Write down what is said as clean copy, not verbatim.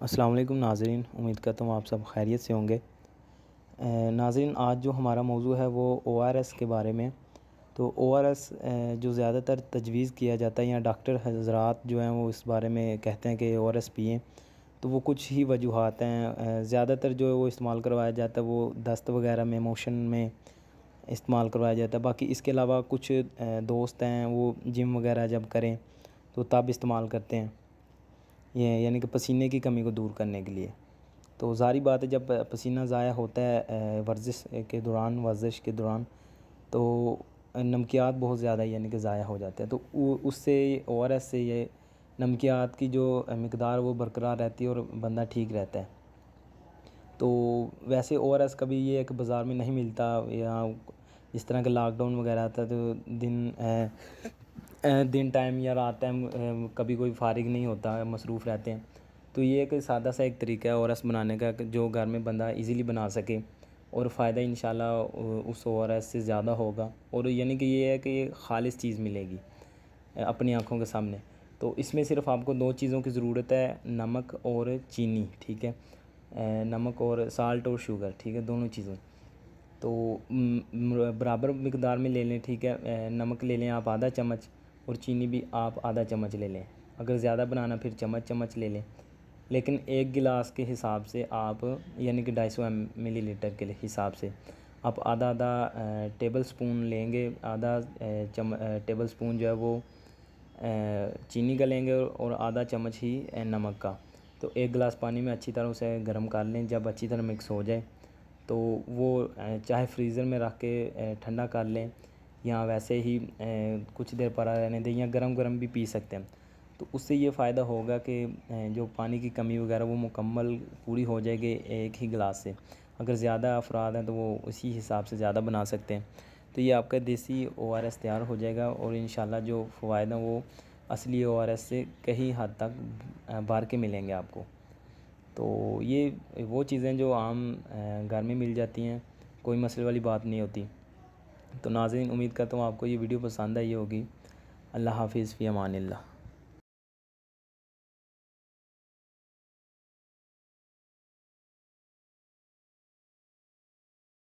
अस्सलाम वालेकुम नाज़रीन, उम्मीद करता हूँ आप सब खैरियत से होंगे। नाज़रीन, आज जो हमारा मौजू है वो ओआरएस के बारे में। तो ओआरएस जो ज़्यादातर तजवीज़ किया जाता है या डॉक्टर हज़रात जो हैं वो इस बारे में कहते हैं कि ओआरएस पिएँ। तो वो कुछ ही वजूहात हैं। ज़्यादातर जो है वो इस्तेमाल करवाया जाता है वो दस्त वगैरह में, मोशन में इस्तेमाल करवाया जाता है। बाकी इसके अलावा कुछ दोस्त हैं वो जिम वगैरह जब करें तो तब इस्तेमाल करते हैं, ये यानी कि पसीने की कमी को दूर करने के लिए। तो ज़ाहिर बात है, जब पसीना ज़ाया होता है वर्जिश के दौरान तो नमकियात बहुत ज़्यादा यानी कि ज़ाया हो जाते हैं। तो उससे ओआरएस से ये नमकियात की जो मिकदार वो बरकरार रहती है और बंदा ठीक रहता है। तो वैसे ओआरएस कभी ये है कि बाज़ार में नहीं मिलता, या जिस तरह का लॉकडाउन वगैरह आता है तो दिन टाइम या रात टाइम कभी कोई फ़ारिग नहीं होता, मसरूफ़ रहते हैं। तो ये एक सादा सा एक तरीका है ओआरएस बनाने का जो घर में बंदा इजीली बना सके, और फ़ायदा इंशाल्लाह उस ओआरएस से ज़्यादा होगा। और यानी कि ये है कि ये ख़ालिस चीज़ मिलेगी अपनी आँखों के सामने। तो इसमें सिर्फ़ आपको दो चीज़ों की ज़रूरत है, नमक और चीनी, ठीक है। नमक और साल्ट और शुगर, ठीक है, दोनों चीज़ें। तो बराबर मिकदार में ले लें, ठीक है। नमक ले लें आप आधा चम्मच, और चीनी भी आप आधा चम्मच ले लें। अगर ज़्यादा बनाना फिर चम्मच ले लें, लेकिन एक गिलास के हिसाब से आप यानी कि 250 मिलीलीटर के हिसाब से आप आधा आधा टेबल स्पून लेंगे। आधा टेबल स्पून जो है वो चीनी का लेंगे और आधा चम्मच ही नमक का। तो एक गिलास पानी में अच्छी तरह उसे गर्म कर लें। जब अच्छी तरह मिक्स हो जाए तो वो चाहे फ्रीज़र में रख के ठंडा कर लें, या वैसे ही कुछ देर पड़ा रहने दें, या गरम गरम भी पी सकते हैं। तो उससे ये फ़ायदा होगा कि जो पानी की कमी वगैरह वो मुकम्मल पूरी हो जाएगी एक ही गिलास से। अगर ज़्यादा अफराद हैं तो वो उसी हिसाब से ज़्यादा बना सकते हैं। तो ये आपका देसी ओआरएस तैयार हो जाएगा, और इंशाल्लाह जो फ़वाइद हैं वो असली ओआरएस से कहीं हद तक बाहर के मिलेंगे आपको। तो ये वो चीज़ें जो आम घर में मिल जाती हैं, कोई मसले वाली बात नहीं होती। तो नाज़रीन, उम्मीद करता हूँ आपको ये वीडियो पसंद आई होगी। अल्लाह हाफ़िज़, फ़ी अमानिल्लाह।